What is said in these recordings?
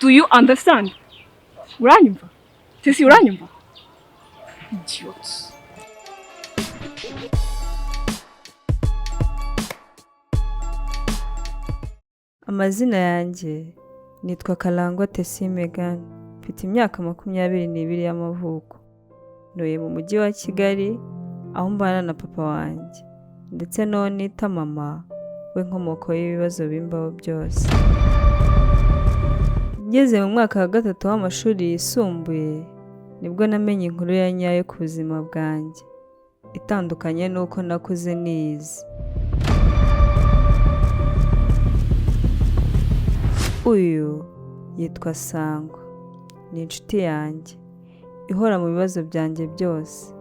Do you understand? Uranyumva? Tesi uranyumva? Idiot. Amazina yanjye nitwa Kalangwa Tesi Megan. Mfite imyaka 22 y'amavuko. Ntuye mu mujyi wa Kigali aho mbana na papa wanjye ndetse no nita mama we nkomoko y'ibibazo bimbaho byose. Ngeze mu mwaka wa 3 w'amashuri yisumbuye nibwo namenye inkuru ya nyayo ku buzima bwanjye itandukanye nuko nakuze nizi. Uyu yitwa Sangwa, ni inshuti yanjye ihora mu bibazo byanjye byose.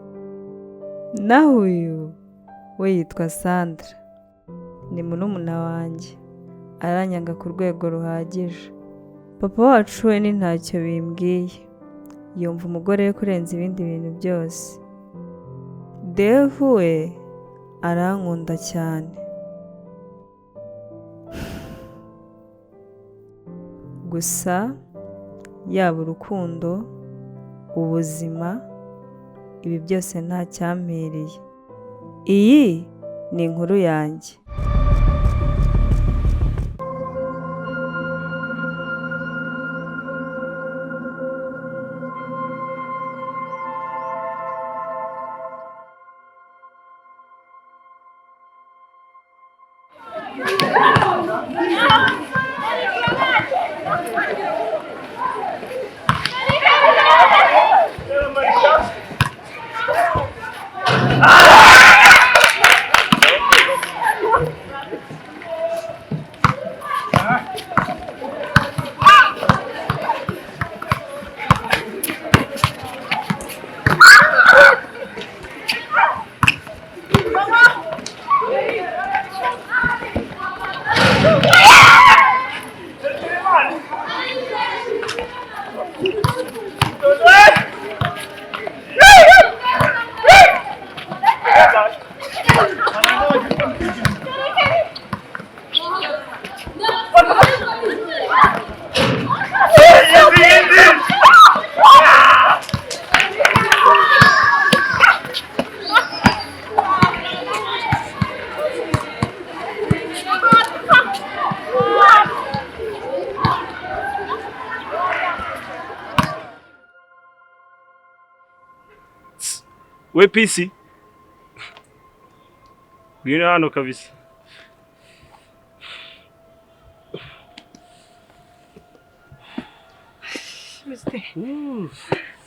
Naho uyu we yitwa Sandra, ni murumuna wanjye, aranyanga ku rwego ruhagije. Papa wacu we ni ntacyo bimbwiye, yumva umugore we kurenza ibindi bintu byose. Dave we arankunda cyane, gusa yaba urukundo, ubuzima, ibi byose nta cyampiriye. Iyi ni inkuru yanjye. We PC. Ngwino hano kabisa.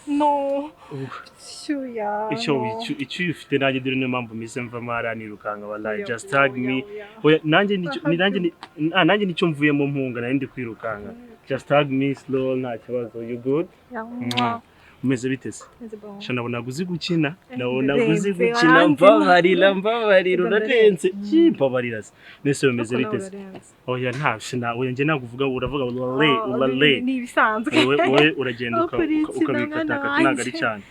No. Shuya. Icyo ufite nanjye dore mpamvu mise mva maranirukanga wallahi just tag me. Oya nanjye nicyo mvuye mu mpunga nari ndi kwirukanga. Just tag me slow nta kibazo. You good? Yeah. Umeze bitese? Shana naguzi gukina, naguzi gukina mbabarira urarenze. Mbabarira. Nese umeze bitese? Oya ntabishina, oya nje naguvuga uravuga ulale. Ni bisanzwe. Wowe uragenda ukabikata nagari cyane.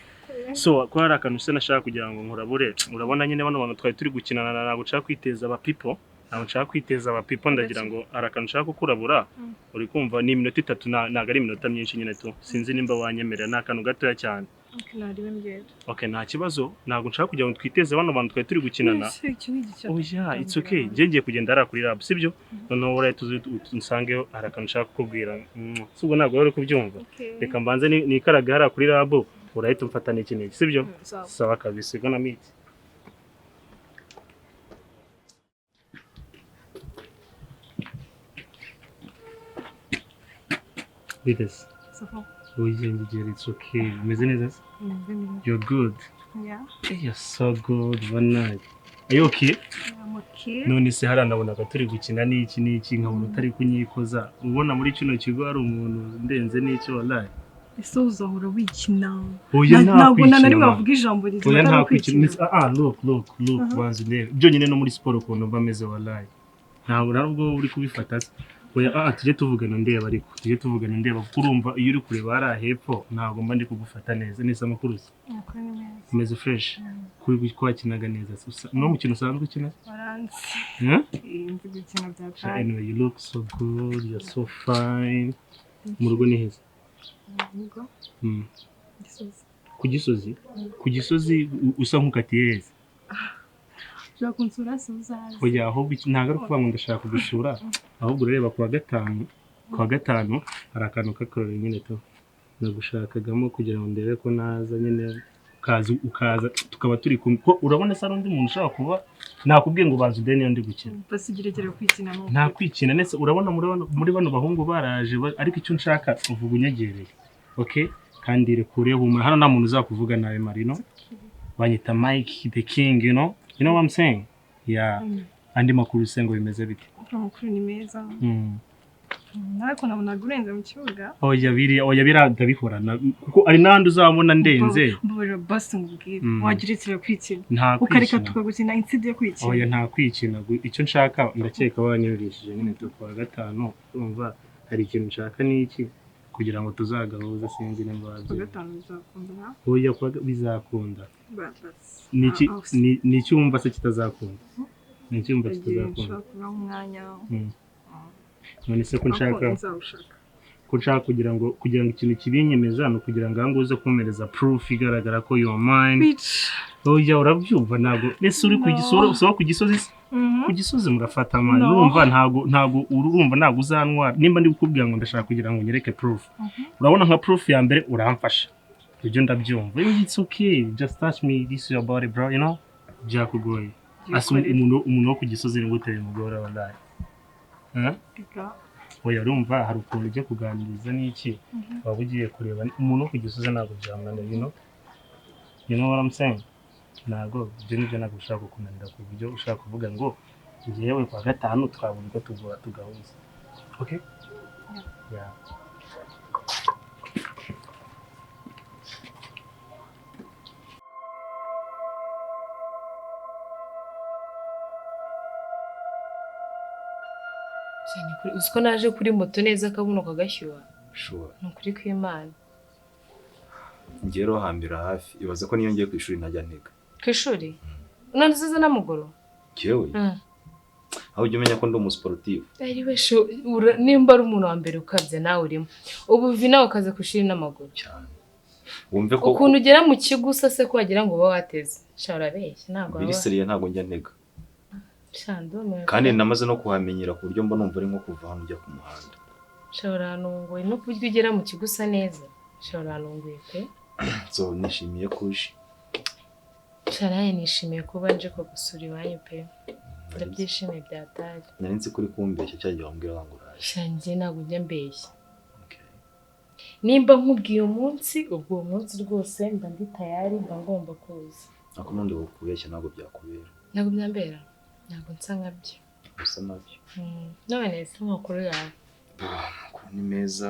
So ko hari akantu se nashaka kugira ngo nkurabure. Urabona nyine bano bantu twari turi gukinana ntabwo nshaka kwiteza aba people. Ntabwo nshaka kwiteza aba people ndagira ngo arakantu nshaka kukurabura. Uri kumva ni iminota 3 naga ari iminota myinshi nyine tu. Sinzi nimba wanyemerera nakantu gatoya cyane. Okay, nta kibazo. Ntabwo nshaka kugira ngo twiteze bano bantu twari turi gukinana. Oya, it's okay. Ngiye kugenda ara kuri lab, sibyo? Noneho uraye tusangeho arakantu nshaka kukubwira. Subwo ntabwo uri kubyumva. Reka mbanze nikaraga ara kuri lab. Uraye tumfatana iki sibyo? Sawa kabisa, gonna meet. Bites. It's okay. You're good. Yeah. You're so good. One night. Are you okay? I'm okay. None se haranabonaga turi gukina n'iki nkabona utari kunyikoza. Ubona muri kino kigo hari umuntu ndenze n'iki wallahi. Ese uzahora wikina. Ntabwo nari bavuga ijambo rizima. Oya nta kwikina. Look banze ndebe. Byo nyine no muri sport ukuntu bameze wallahi. Ntabwo narubwo uri kubifata. Oya tujye tuvugana ndeba ariko tujye tuvugana ndeba kurumva iyo uri kureba hari hepfo ntabwo mba ndi kugufata neza neza makuruzi. Umeze fresh. Kuri kwakinaga neza. No mukino usanzwe ukina? Baranze. Nzi gukina bya cyane. Anyway, you look so good. You're so fine. mu rugo ni heza Ubwo Mm. gisozi. ku gisozi usa nk'ukatiye heza Ushaka kunsura se uzaze. oya ahubwo ntabwo ari ukuvuga ngo ndashaka kugusura ahubwo urareba ku wa gatanu hari akantu k'akarori nyine to nagushakagamo kugira ngo ndebe ko naza nyine ukaza tukaba turi kumwe ko urabona se undi muntu ushaka kuba nakubwiye ngo baza udeni ndi gukina Basigiregere kwikina no. nta kwikina nese urabona muri bano bahungu baraje ariko icyo nshaka uvuga unyegereye okay kandi rekure bumwe hano nta muntu uzakuvuga nawe Marino banyita Mike the King you know what I'm saying yeah andi makuru sengo bimeze bite Amakuru ni meza. Nako nabona gurenza mu kibuga. oya biradabihorana kuko ari nandi uzabona ndenze Mbura basi ngubwire. Wagiritse kwikina. nta Ukareka tukagukina inside kwikina. oya nta kwikina icyo nshaka ndakeka wanyurishije nyine tukwa gatanu urumva hari ikintu nshaka niki kugira ngo tuzagahuza sinzi nimba Kwa gatanu bizakunda. oya bizakunda Basi. ni icyumba se kitazakunda ni icyumba kitazakunda Nshaka umwanya. none se ko nshaka kugira ngo ikintu kibinyemeza no kugira ngo anguze kumereza proof igaragara ko you are mine oya urabyumva ntago nese uri ku gisozi murafata amani urumva ntago urumva ntago uzanwara nimba ndi gukubwira ngo ndashaka kugira ngo nyereke proof urabona nka proof ya mbere uramfasha ibyo ndabyumva it's okay just touch me this is your body bro you know byakugoye asa umuntu wo ku gisozi ni gute bimugora wallahi oya urumva hari ukuntu ujya kuganiriza n'iki waba ugiye kureba umuntu wo ku gisozi ntabwo byamunanira you know what I'm saying ntabwo ibyo nibyo ntabwo ushaka kukunanira ku buryo ushaka kuvuga ngo ngewe kwa gatanu twabura uko tugahuza okay yeah Uziko naje kuri moto neza akabuno kagashyuha sure nukuri kw'Imana ngero hambira hafi ibaza ko niyo ngiye ku ishuri najya ntega ku ishuri none ziza namugoro cyewe aho ujya umenya ko ndi umusportif ari we nimba ari umuntu wa mbere ukabye nawe urimo ubu nawe ukaza ku ishuri n'amaguru cyane wumve ko ukuntu ugera mu kigo se ko wagira ngo uba wateze shara beshye ntabwo biri serie ntabwo njya ntega kandi namaze no kuhamenyera ku buryo mba numva ari nko kuva hano ujya ku muhanda shora nunguye no kurya ugera mu kigo usa neza shora nunguye pe so nishimiye kuje sharaye nishimiye kuba nje ko gusura iwanyu pe ndabyishimiye byatari nari nzi kuri kumbeshya cyagiye wambwira ngo uraje shanjye ntabwo njya mbeshya nimba nkubwiye umunsi ubwo umunsi rwose mba ndi tayari mba ngomba kuza ako nundi kubeshya ntabwo byakubera ntabwo byambera ntabwo nsa nkabyo usa nabyo none se amakuru yawe amakuru ni meza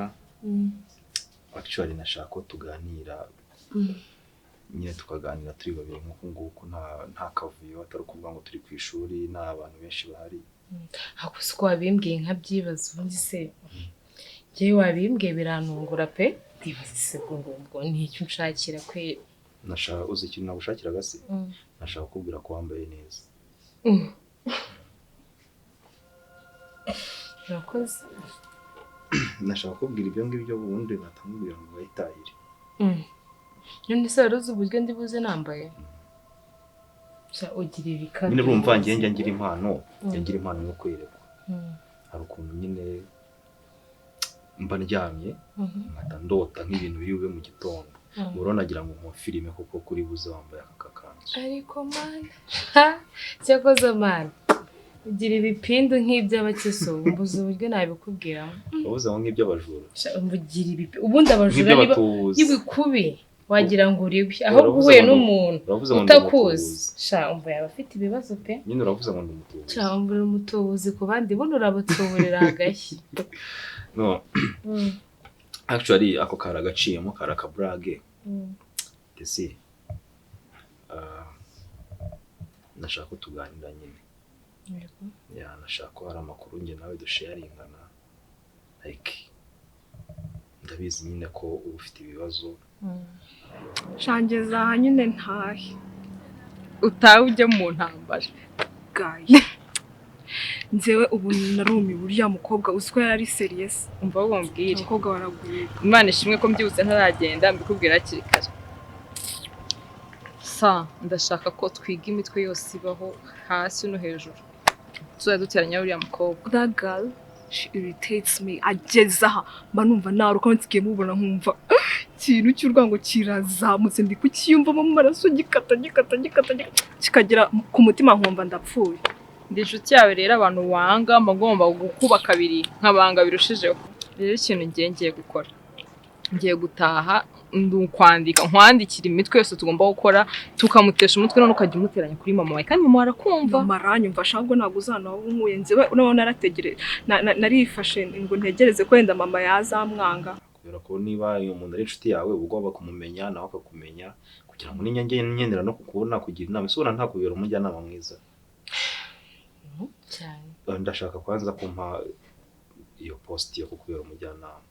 actually nashaka ko tuganira nyine tukaganira turi babiri nk'uko nguko nta kavuyo atari ukuvuga ngo turi ku ishuri nta abantu benshi bahari ako siko wabimbwiye nkabyibaza ubundi se njyewe wabimbwiye birantungura pe ndibaza ngo ni icyo unshakira kwe nashaka uzi ikintu nagushakiraga se nashaka kukubwira ko wambaye neza urakoze nashaka kubwira ibyo ngibyo ubundi natamubwira ngo bayitahire none se waruzi uburyo ndi buze nambaye ugira ibikabyo nyine urumva njye ngira impano yo kwerekwa hari ukuntu nyine mba ndyamye nkata ndota nk'ibintu biri bube mu gitondo urabona nagira ngo mu filime kuko kuri buze wambaye aka kanzu ariko mana cyakoze mana ugira ibipindu nk'iby'abakiso mbuze uburyo nabikubwira wabuze aho nk'iby'abajura mbugira ubundi abajura y'ibikubi wagira ngo uriwe aho guhuye n'umuntu utakuzi sha umva yaba afite ibibazo pe nyine uravuze ngo ndumutubuzi sha umva umutubuzi ku bandi buno urabatuburira agashyi no actually ako karagaciyemo karakabrage ese nashaka tuganira nyine ya nashaka ko hari amakuru nge nawe dusharingana like ndabizi nyine ko uba ufite ibibazo shangeza nyine ntahe utawe ujya mu ntambara gaye nzewe ubu narumi buriya mukobwa uziko yari serious umva wo mbwire umukobwa waraguye Imana ishimwe ko mbyibutse ntaragenda mbikubwira hakiri kare ndashaka ko twiga imitwe yose ibaho hasi no hejuru tuzajya duteranya uriya mukobwa. that girl she irritates me agezaha mba numva naruka nsigiye mubona nkumva ikintu cy'urwango kirazamutse ndi kukiyumvamo mu maraso gikata kikagera ku mutima nkumva ndapfuye. Ndi inshuti yawe rero abantu wanga magomba gukuba kabiri nkabanga birushijeho. Rero ikintu ngiye gukora ngiye gutaha nkwandika nkwandikira imitwe yose tugomba gukora tukamutesha umutwe none ukajya umuteranya kuri mama wawe kandi mama arakumva maranyumva shabwo naguzana aho nkuye nzewe none narategereje narifashe ngo ntegereze kwenda mama yazamwanga kubera ko niba umuntu ari inshuti yawe ugomba kumumenya nawe akakumenya kugira ngo ninyange nyenera no kukubona kugira inama isura nta kubera umujyanama mwiza cyane. Ndashaka kwanza kumpa iyo post yo kukubera umujyanama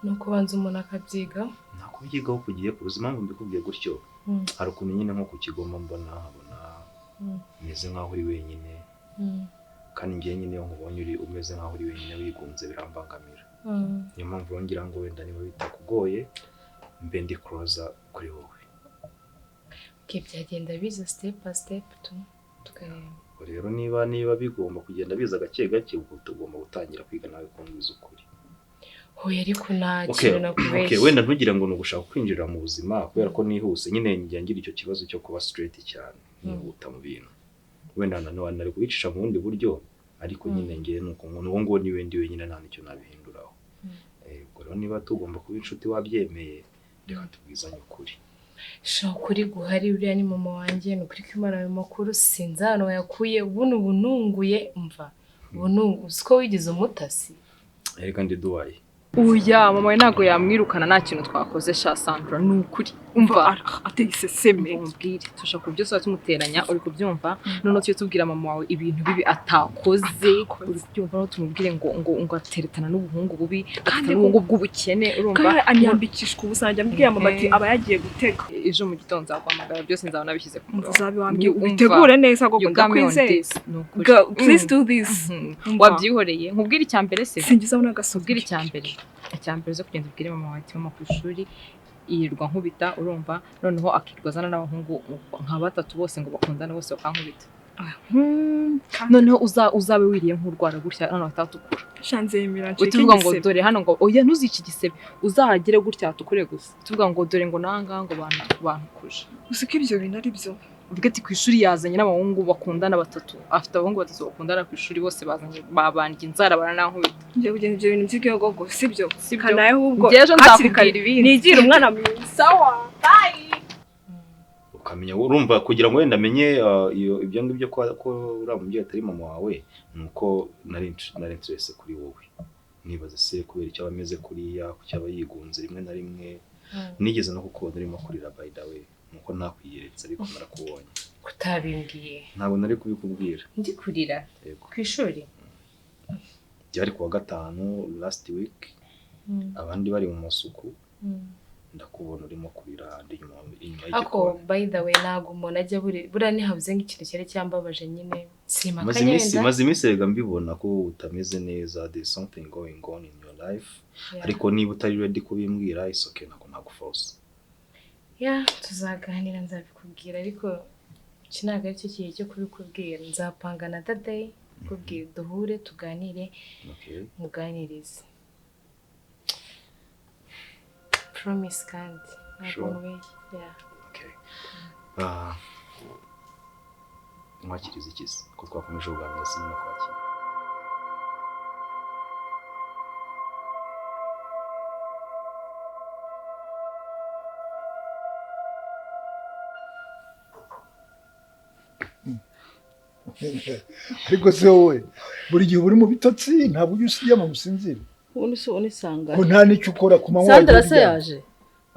nuko banza umuntu akabyiga nakubyigaho kugiye ku buzima ngo mbikubwiye gutyo hari ukuntu nyine nko ku kigoma mbona meze nkaho uri wenyine kandi ngiye nyine iyo nkubonye uri umeze nkaho uri wenyine wigunze birambangamira niyo mpamvu ngira ngo wenda niba bitakugoye mbe ndi closer kuri wowe byagenda biza step by step tukareba rero niba bigomba kugenda biza gake gake ubwo tugomba gutangira kwiga nawe kumwiza ukuri. Hoya ariko nakira nakubeshya. Okay, wenda ntugira ngo nugushaka kwinjira mu buzima kubera ko nihuse nyine ngira icyo kibazo cyo kuba straight cyane nihuta mu bintu. Wenda nari kubicisha mu bundi buryo ariko nyine ngiye nuko ngo ni wendi wenyine nta nicyo nabihinduraho. Ubwo rero niba tugomba kuba inshuti wabyemeye reka tubwizanye ukuri. Kuri guhari uriya ni mama wanjye nukuri ko Imana ayo makuru sinzi hano yakuye ubu nunguye umva ubu siko wigize umutasi. Reka ndi duwaye. Uya mama we ntago yamwirukana nta kintu twakoze sha Sandra nukuri umva ategise seme mbwire tushaka byose tumuteranya uri kubyumva none cyo tubwira mama wawe ibintu bibi atakoze uri kubyumva no tumubwire ngo ateretana n'ubuhungu bubi kandi n'ubuhungu bw'ubukene urumva kandi anyambikishwa ubusanje ambwiye mama ati aba yagiye gutega ejo mu gitondo nzaguhamagara byose nzaba nabishyize ku murongo uzabibambye ubitegure neza go ndakwizeye please do this wabyihoreye nkubwire icyambere se singiza bona gasubwire icyambere zo kugenda ubwire mama wawe ati mama ku ishuri yirirwa nkubita urumva noneho akirwazana n'abahungu nka batatu bose ngo bakundane bose bakankubita noneho uzabe wiriye nk'urwara gutya hano batatukura shanze yimira nshike tuvuga ngo dore hano ngo oya ntuzici gisebe uzahagire gutya tukure gusa tuvuga ngo dore ngo nanga ngo bantukuje usiko ibyo bintu ari byo uvuga ati ku ishuri yazanye n'abahungu bakundana batatu afite abahungu batatu bakundana ku ishuri bose bazanye babanje inzara baranankubita ngiye kugenda ibyo bintu by'igihugu sibyo kanaye ahubwo ngeje nzakubwira ibindi nigira umwana mwiza sawa bye ukamenya urumva kugira ngo wenda amenye ibyo ngibyo ko uriya mubyeyi atari mama wawe nuko nari interest kuri wowe nibaza se kubera icyo abameze kuriya ku cyaba yigunze rimwe na rimwe nigeze no kukubona urimo kurira by the way nuko ntakwiyeretse ariko narakubonye kutabimbwiye ntabwo nari kubikubwira ndi kurira ku ishuri byari kuwa gatanu last week abandi bari mu masuku ndakubona urimo kurira handi inyuma y'igikoni ako by the way ntago umuntu ajya buriya ntihabuze nk'ikintu cyari cyambabaje nyine simakanyenda maze iminsi rega mbibona ko utameze neza there is something going on in your life ariko niba utari ready kubimbwira is okay ntago force tuzaganira nzabikubwira ariko kinaga ari cyo kigiye cyo kubikubwira nzapanga na day kubwira duhure tuganire muganirize promise kandi mwakiriza ikizi ko twakomeje kuganira sinema kwakira ariko se wowe buri gihe uri mu bitotsi ntabwo ujya usiyama gusinzira ubundi se unisanga ko nta n'icyo ukora ku manywa Sandra se yaje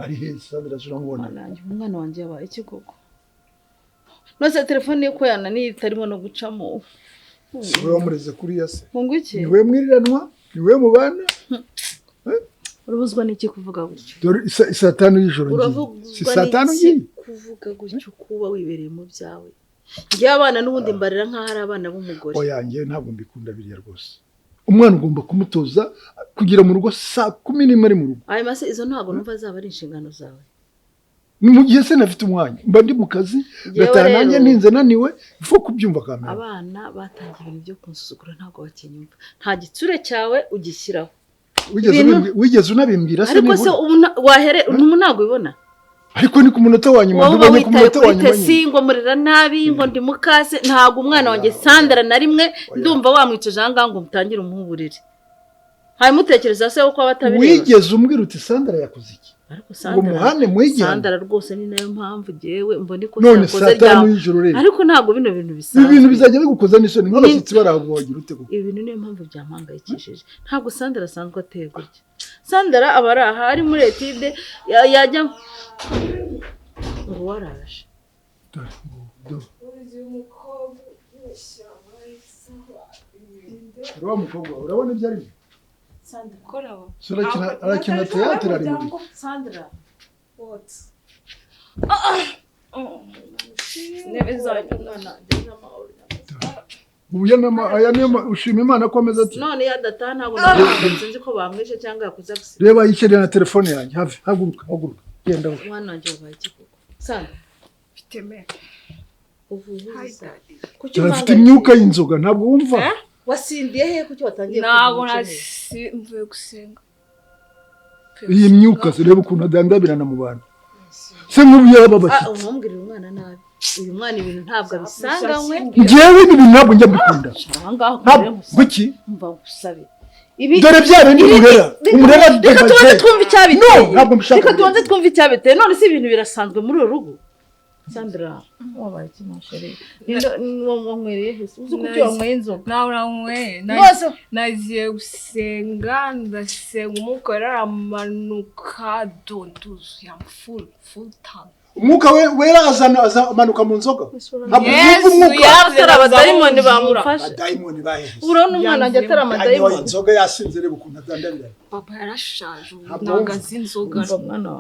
ari he Sandra uramubona nanjye umwana wanjye yabaye iki koko nose telefone ye ko yananiye itarimo no gucamo wowe wamureze kuri ya se ngo iki niwe mwiriranwa niwe mubana urabuzwa n'iki kuvuga gutyo dore saa 5 y'ijoro ngiye si saa 5 ngiye kuvuga gutyo kuba wibereye mu byawe ngiye abana n'ubundi mbarira nk'aho ari abana b'umugore. Oya njye ntabwo mbikunda biriya rwose. Umwana ugomba kumutoza kugira mu rugo saa 10 ari mu rugo. Ayo mase izo ntabwo numva zaba ari inshingano zawe. Ni mu gihe se nafite umwanya mba ndi mu kazi gatana nanjye ninze naniwe ifo kubyumva kamera. Abana batangiye ibintu byo kunsuzugura ntabwo bakinyumva. Nta gitsure cyawe ugishyiraho. Wigeze unabimbwira se ariko se wahere ntabwo ubibona. Ariko ni ku munota wa nyuma ndubonye ku munota wa nyuma. Singo murira nabi ngo ndi mukase ntabwo umwana wanjye Sandra na rimwe ndumva wamwicije anga ngo mutangire umuburire. Hayi mutekereza se uko abatabireba. Wigeze umbwira uti Sandra yakoze iki? Ariko Sandra rwose ni nayo mpamvu jewe mbone ko yakoze ryamo. Ariko ntabwo bino bintu bisanzwe. Ibintu bizajya bigukoza n'isoni nk'abashyitsi baraho wagira ute kuko. Ibintu niyo mpamvu byampangayikishije. Ntabwo Sandra asanzwe ateye gutya. Sandra abara aha ari muri etide yajya ngo waraje. Urabona ibyo ari? Sandra koraho. Arakina teatro ari muri. Sandra. What? Aya niyo ushima Imana ko ameze ati. None yadataha ntabwo nzi ko bamwishe cyangwa yakuze gusa. Reba yikereye na telefone yanjye hafi haguruka genda aho. Mwana wanjye wabaye ikikuko. Sandra Biteme. Kuki ufite imyuka y'inzoga ntabwo wumva? Wasindiye he kuki watangiye ntabwo mvuye gusenga. Iyi myuka reba ukuntu adandabirana mu bantu. Se mubiye ababashitsi. Umumbwirira umwana nabi. Uyu mwana ibintu ntabwo abisanganywe. Ngewe ibintu ntabwo njya mbikunda. Kuki? Mva gusabe. Dore byabe ni umurera reka tubanze twumva icyabiteye. No, ntabwo mbishaka. Reka tubanze twumva icyabiteye. None si ibintu birasanzwe muri uru rugo. Sandra, wabaye kimasheri. Wanywereye he? Uzi kuki wanyweye inzoga? Nawe nagiye gusenga ndasenga umwuka aramanuka donduzu ya full time. Umwuka wera azamanuka mu nzoga. Ntabwo umwuka yaratara abadayimoni bamufashe. Abadayimoni bahe. Urabona umwana wanjye atara amadayimoni. Inzoga yasinze reba ukuntu adandabira. Papa yarashaje nagaze inzoga. Mwana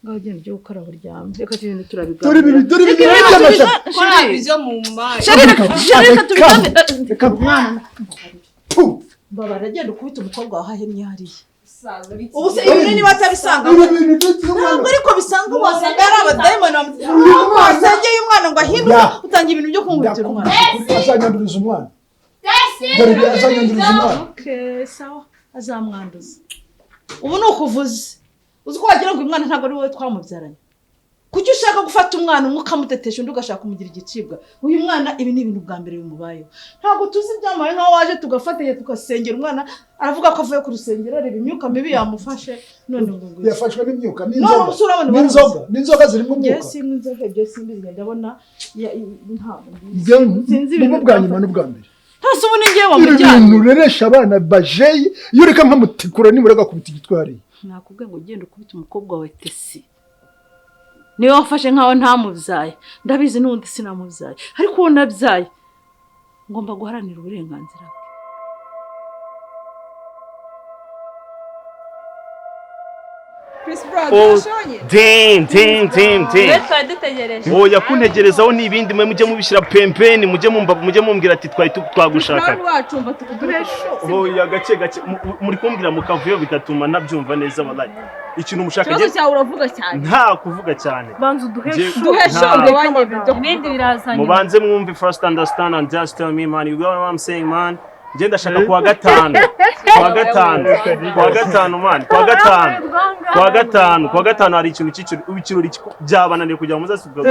ngagenda byo gukara buryamye. Reka tugende turabiganira. Dore by'amasha. Kora ibyo mu mayi. Reka tubigane. Reka mwana. Baba aragenda ukubita umukobwa wahahemye hariya. Ubu se ibintu niba atabisanga. Ntabwo ariko bisanga wasanga ari abadayimoni wasengeye umwana ngo ahinduke utangiye ibintu byo kumwitira umwana. Azanyanduriza umwana. Dore azanyanduriza umwana. Okay, sawa. Azamwanduza. Ubu ni ukuvuze. Uzi ko wagira ngo umwana ntabwo ari wowe twamubyaranye. Kuki ushaka gufata umwana umwe ukamutetesha undi ugashaka kumugira igicibwa? Uyu mwana ibi ni ibintu bwa mbere bimubayeho. Ntabwo tuzi ibyamaye nkaho waje tugafatanya tugasengera umwana aravuga ko avuye ku rusengero reba imyuka mibi yamufashe none ngo yafashwe n'imyuka n'inzoga. N'inzoga zirimo umwuka. Yes, n'inzoga ibyo simbizi ndabona ntabwo. Ni bwa nyuma n'ubwa mbere. Hasi ubu ningiye wamujyana. Ibintu reresha abana bajeye iyo reka nkamutikura nimurega kubita igitwari. Nakubwiye ngo ugende ukubita umukobwa wawe Tesi. Niwe wafashe nkaho ntamubyaye. Ndabizi n'undi sinamubyaye. Ariko uwo nabyaye ngomba guharanira uburenganzira bwe. Oya kuntegerezaho n'ibindi mujye mubishyira pempeni mujye mumbwira ati twagushaka. Oya gake muri kumbwira mukavuyo bigatuma nabyumva neza wallahi. Ikintu mushaka Kibazo cyawe uravuga cyane. Nta kuvuga cyane. Banza uduheshe ugabanye ibindi birazanye. Mubanze mwumve first understand and just tell me man, you know what I'm saying man. Nje ndashaka kuwa gatanu man, kuwa gatanu hari ikintu cy'ikirori byabananiye kugira muzasubwa.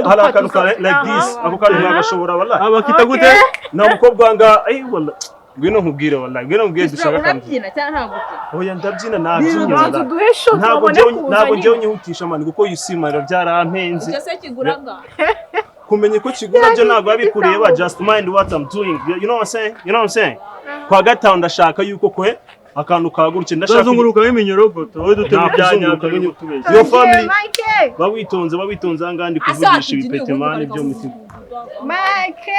Hari akantu ka like this, ako kantu nagashobora wallahi. Abakita gute? Na mukobwa wanga wallahi. Ngwino nkubwire wallahi, ngwino nkubwire dushaka kandi. Oya ndabyina nabyina. Ntabwo njyewe nyihutisha man kuko yisimara byarampenze. Icyo se kiguraga. Kumenye ko kigura byo ntabwo abikureba, just mind what I'm doing. You know what I'm saying? Kwa gatanu ndashaka yuko kwe akantu kagurutse ndashaka kuzunguruka b'iminyorogoto wowe dutema byanya tubeshye. Your family bawitonze angandi kuvugisha ibipete man ibyo mutima.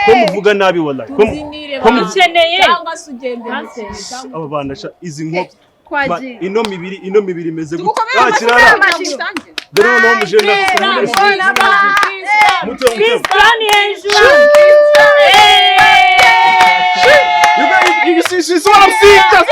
Ko muvuga nabi wallahi. Ko mukeneye cyangwa sugende aba bana izi nkop ino mibiri imeze gute. Kirara dore noneho mujenda muto you see what I'm seeing? Just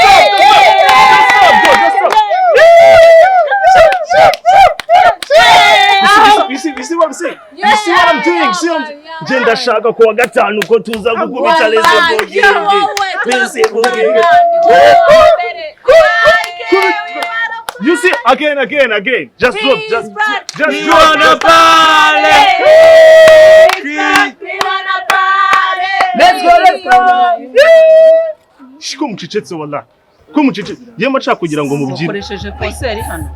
stop. You see what I'm saying? You see what I'm doing? See what I'm Jenda shaka kwa gatanu ko tuza gukubita lezo bogi. You see again. Just drop. You wanna party? Let's go. Shiko mucecetse wala. Ko mucecetse. Yema cha kugira ngo mubyine. Ukoresheje kose ari hano.